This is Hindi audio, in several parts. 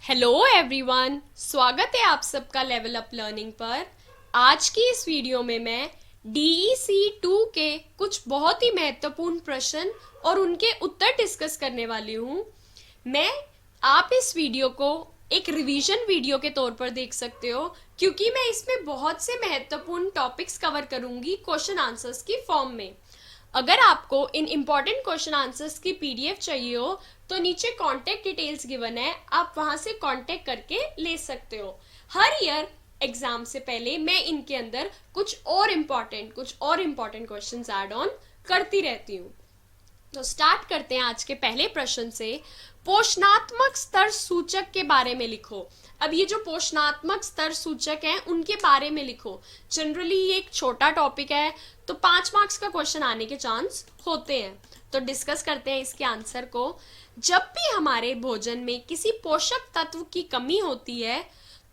हेलो एवरीवन, स्वागत है आप सबका लेवल अप लर्निंग पर। आज की इस वीडियो में मैं DEC 2 के कुछ बहुत ही महत्वपूर्ण प्रश्न और उनके उत्तर डिस्कस करने वाली हूँ। आप इस वीडियो को एक रिवीजन वीडियो के तौर पर देख सकते हो, क्योंकि मैं इसमें बहुत से महत्वपूर्ण टॉपिक्स कवर करूंगी क्वेश्चन आंसर्स की फॉर्म में। अगर आपको इन इम्पॉर्टेंट क्वेश्चन आंसर्स की PDF चाहिए हो तो नीचे कांटेक्ट डिटेल्स गिवन है, आप वहां से कांटेक्ट करके ले सकते हो। हर ईयर एग्जाम से पहले मैं इनके अंदर कुछ और इम्पॉर्टेंट क्वेश्चंस ऐड ऑन करती रहती हूँ। तो स्टार्ट करते हैं आज के पहले प्रश्न से। पोषणात्मक स्तर सूचक के बारे में लिखो। अब ये जो पोषणात्मक स्तर सूचक हैं उनके बारे में लिखो। जनरली ये एक छोटा टॉपिक है तो 5 मार्क्स का क्वेश्चन आने के चांस होते हैं। तो डिस्कस करते हैं इसके आंसर को। जब भी हमारे भोजन में किसी पोषक तत्व की कमी होती है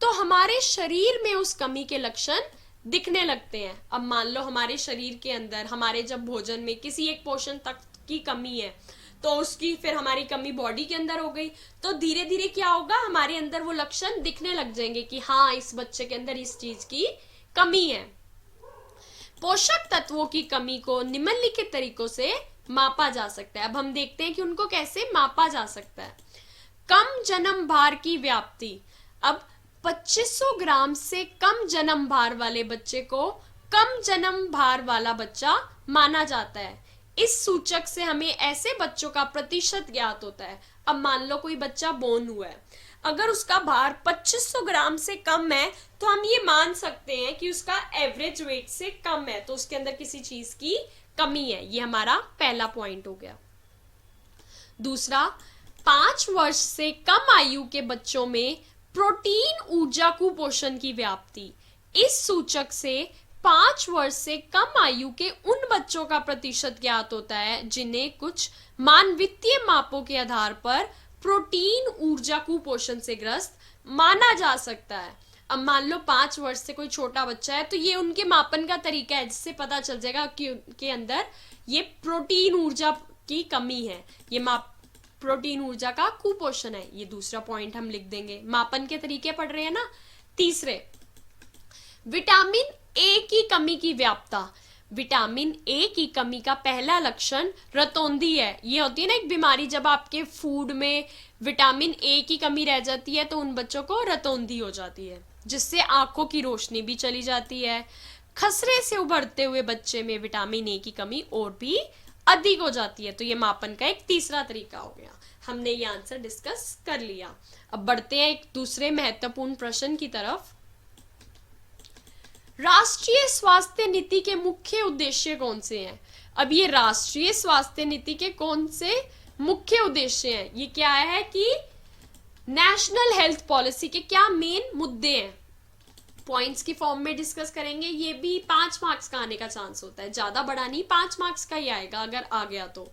तो हमारे शरीर में उस कमी के लक्षण दिखने लगते हैं। अब मान लो हमारे शरीर के अंदर हमारे जब भोजन में किसी एक पोषण तत्व की कमी है तो उसकी फिर हमारी कमी बॉडी के अंदर हो गई, तो धीरे धीरे क्या होगा, हमारे अंदर वो लक्षण दिखने लग जाएंगे कि हाँ, इस बच्चे के अंदर इस चीज की कमी है। पोषक तत्वों की कमी को निम्नलिखित तरीकों से मापा जा सकता है। अब हम देखते हैं कि उनको कैसे मापा जा सकता है। कम जन्म भार की व्याप्ति। अब 2500 ग्राम से कम जन्म भार वाले बच्चे को कम जन्म भार वाला बच्चा माना जाता है। इस सूचक से हमें ऐसे बच्चों का प्रतिशत ज्ञात होता है। अब मान लो कोई बच्चा बोर्न हुआ है, अगर उसका भार 2500 ग्राम से कम है तो हम ये मान सकते हैं कि उसका एवरेज वेट से कम है, तो उसके अंदर किसी चीज की कमी है। ये हमारा पहला पॉइंट हो गया। दूसरा, 5 वर्ष से कम आयु के बच्चों में प्रोटीन ऊर्जा कुपोषण की व्याप्ति। इस सूचक से 5 वर्ष से कम आयु के उन बच्चों का प्रतिशत ज्ञात होता है जिन्हें कुछ मानवित्तीय मापों के आधार पर प्रोटीन ऊर्जा कुपोषण से ग्रस्त माना जा सकता है। अब मान लो 5 वर्ष से कोई छोटा बच्चा है तो ये उनके मापन का तरीका है जिससे पता चल जाएगा कि उनके अंदर ये प्रोटीन ऊर्जा की कमी है। ये प्रोटीन ऊर्जा का कुपोषण है। ये दूसरा पॉइंट हम लिख देंगे। मापन के तरीके पढ़ रहे हैं ना। तीसरे, विटामिन ए की कमी की व्याप्ता। विटामिन ए की कमी का पहला लक्षण रतौंधी है। ये होती है ना एक बीमारी, जब आपके फूड में विटामिन ए की कमी रह जाती है तो उन बच्चों को रतौंधी हो जाती है, जिससे आंखों की रोशनी भी चली जाती है। खसरे से उभरते हुए बच्चे में विटामिन ए की कमी और भी अधिक हो जाती है। तो ये मापन का एक तीसरा तरीका हो गया। हमने ये आंसर डिस्कस कर लिया। अब बढ़ते हैं एक दूसरे महत्वपूर्ण प्रश्न की तरफ। राष्ट्रीय स्वास्थ्य नीति के मुख्य उद्देश्य कौन से हैं? अब ये राष्ट्रीय स्वास्थ्य नीति के कौन से मुख्य उद्देश्य हैं? ये क्या है कि नेशनल हेल्थ पॉलिसी के क्या मेन मुद्दे हैं? पॉइंट्स की फॉर्म में डिस्कस करेंगे। ये भी 5 मार्क्स का आने का चांस होता है, ज्यादा बड़ा नहीं, 5 मार्क्स का ही आएगा अगर आ गया तो।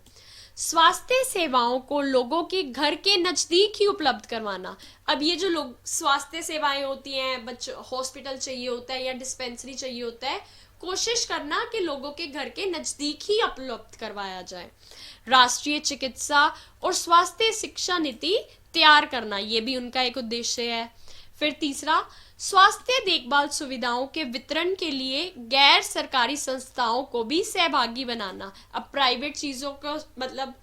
स्वास्थ्य सेवाओं को लोगों के घर के नजदीक ही उपलब्ध करवाना। अब ये जो लोग स्वास्थ्य सेवाएं होती हैं, बच्चों हॉस्पिटल चाहिए होता है या डिस्पेंसरी चाहिए होता है, कोशिश करना कि लोगों के घर के नजदीक ही उपलब्ध करवाया जाए। राष्ट्रीय चिकित्सा और स्वास्थ्य शिक्षा नीति तैयार करना, ये भी उनका एक उद्देश्य है। फिर तीसरा, स्वास्थ्य देखभाल सुविधाओं के वितरण के लिए गैर सरकारी संस्थाओं को भी सहभागी बनाना। अब प्राइवेट चीजों को, मतलब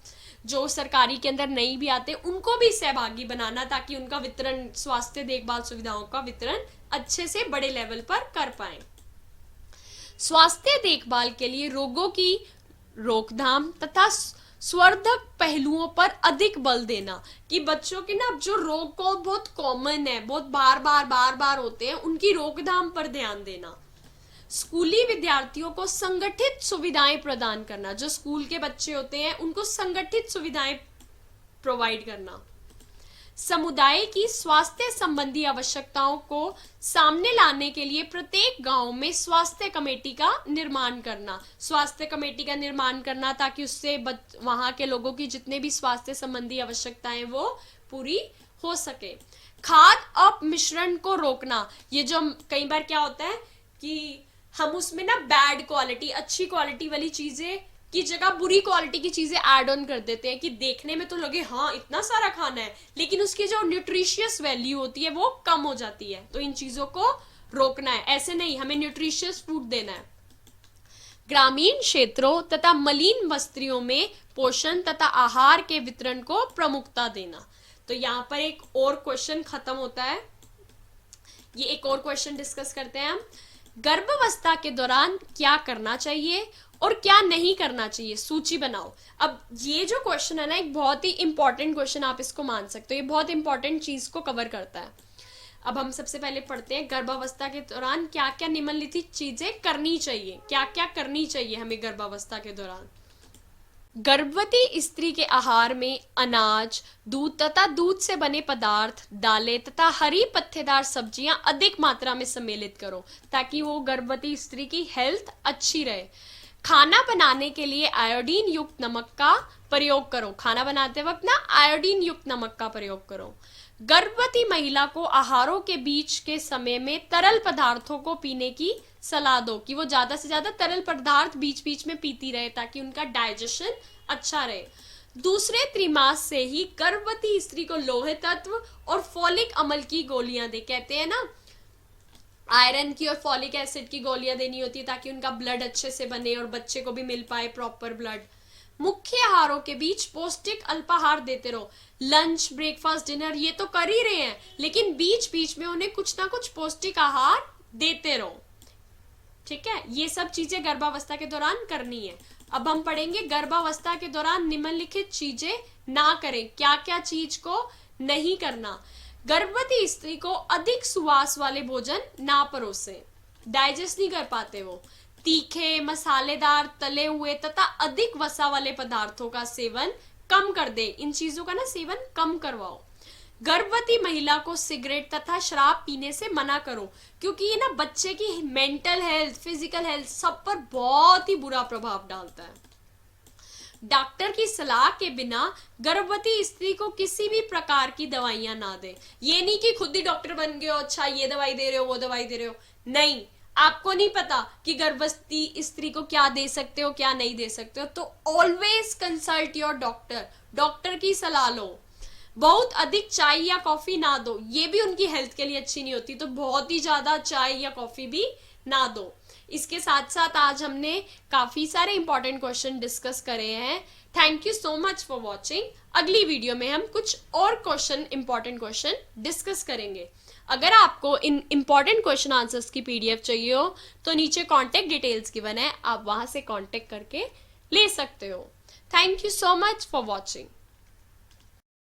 जो सरकारी के अंदर नहीं भी आते, उनको भी सहभागी बनाना ताकि उनका वितरण, स्वास्थ्य देखभाल सुविधाओं का वितरण अच्छे से बड़े लेवल पर कर पाए। स्वास्थ्य देखभाल के लिए रोगों की रोकथाम तथा स्वर्धक पहलुओं पर अधिक बल देना, कि बच्चों के ना जो रोग को बहुत कॉमन है, बहुत बार बार होते हैं, उनकी रोकथाम पर ध्यान देना। स्कूली विद्यार्थियों को संगठित सुविधाएं प्रदान करना। जो स्कूल के बच्चे होते हैं उनको संगठित सुविधाएं प्रोवाइड करना। समुदाय की स्वास्थ्य संबंधी आवश्यकताओं को सामने लाने के लिए प्रत्येक गांव में स्वास्थ्य कमेटी का निर्माण करना। स्वास्थ्य कमेटी का निर्माण करना ताकि उससे वहां के लोगों की जितने भी स्वास्थ्य संबंधी आवश्यकताएं वो पूरी हो सके। खाद अपमिश्रण को रोकना। ये जो कई बार क्या होता है कि हम उसमें ना बैड क्वालिटी, अच्छी क्वालिटी वाली चीजें की जगह बुरी क्वालिटी की चीजें ऐड ऑन कर देते हैं कि देखने में तो लगे हाँ इतना सारा खाना है, लेकिन उसकी जो न्यूट्रिशियस वैल्यू होती है वो कम हो जाती है। तो इन चीजों को रोकना है, ऐसे नहीं, हमें न्यूट्रिशियस फूड देना है। ग्रामीण क्षेत्रों तथा मलिन बस्तियों में पोषण तथा आहार के वितरण को प्रमुखता देना। तो यहाँ पर एक और क्वेश्चन खत्म होता है, ये एक और क्वेश्चन डिस्कस करते हैं हम। गर्भावस्था के दौरान क्या करना चाहिए और क्या नहीं करना चाहिए, सूची बनाओ। अब ये जो क्वेश्चन है ना, एक बहुत ही इंपॉर्टेंट क्वेश्चन आप इसको मान सकते हो, ये बहुत इंपॉर्टेंट चीज को कवर करता है। अब हम सबसे पहले पढ़ते हैं गर्भावस्था के दौरान क्या क्या निम्नलिखित चीजें करनी चाहिए, क्या क्या करनी चाहिए हमें गर्भावस्था के दौरान। गर्भवती स्त्री के आहार में अनाज, दूध तथा दूध से बने पदार्थ, दालें तथा हरी पत्तेदार सब्जियां अधिक मात्रा में सम्मिलित करो ताकि वो गर्भवती स्त्री की हेल्थ अच्छी रहे। खाना बनाने के लिए आयोडीन युक्त नमक का प्रयोग करो, खाना बनाते वक्त ना आयोडीन युक्त नमक का प्रयोग करो। गर्भवती महिला को आहारों के बीच के समय में तरल पदार्थों को पीने की सलाह दो कि वो ज्यादा से ज्यादा तरल पदार्थ बीच बीच में पीती रहे ताकि उनका डाइजेशन अच्छा रहे। दूसरे त्रिमास से ही गर्भवती स्त्री को लोहे तत्व और फोलिक अम्ल की गोलियां दे, कहते हैं ना आयरन की और फॉलिक एसिड की गोलियां देनी होती है ताकि उनका ब्लड अच्छे से बने और बच्चे को भी मिल पाए प्रॉपर ब्लड। मुख्य आहारों के बीच पौष्टिक अल्पाहार देते रहो, लंच, ब्रेकफास्ट, डिनर ये तो कर ही रहे हैं, लेकिन बीच बीच में उन्हें कुछ ना कुछ पौष्टिक आहार देते रहो। ठीक है, ये सब चीजें गर्भावस्था के दौरान करनी है। अब हम पढ़ेंगे गर्भावस्था के दौरान निम्नलिखित चीजें ना करें, क्या क्या चीज को नहीं करना। गर्भवती स्त्री को अधिक सुवास वाले भोजन ना परोसे, डाइजेस्ट नहीं कर पाते वो। तीखे, मसालेदार, तले हुए तथा अधिक वसा वाले पदार्थों का सेवन कम कर दे, इन चीजों का ना सेवन कम करवाओ। गर्भवती महिला को सिगरेट तथा शराब पीने से मना करो क्योंकि ये ना बच्चे की मेंटल हेल्थ, फिजिकल हेल्थ सब पर बहुत ही बुरा प्रभाव डालता है। डॉक्टर की सलाह के बिना गर्भवती स्त्री को किसी भी प्रकार की दवाइयां ना दे। ये नहीं कि खुद ही डॉक्टर बन गए हो, अच्छा ये दवाई दे रहे हो वो दवाई दे रहे हो, नहीं, आपको नहीं पता कि गर्भवती स्त्री को क्या दे सकते हो क्या नहीं दे सकते हो, तो always consult your doctor, doctor की सलाह लो। बहुत अधिक चाय या कॉफी ना दो, ये भी उनकी हेल्थ के लिए अच्छी नहीं होती, तो बहुत ही ज्यादा चाय या कॉफी भी ना दो। इसके साथ साथ आज हमने काफी सारे इंपॉर्टेंट क्वेश्चन डिस्कस करे हैं। Thank you so much for watching. अगली वीडियो में हम कुछ और क्वेश्चन, इंपॉर्टेंट क्वेश्चन डिस्कस करेंगे। अगर आपको इन इंपॉर्टेंट क्वेश्चन आंसर्स की पीडीएफ चाहिए हो तो नीचे कॉन्टेक्ट डिटेल्स गिवन है, आप वहां से कॉन्टेक्ट करके ले सकते हो। Thank you so much for watching.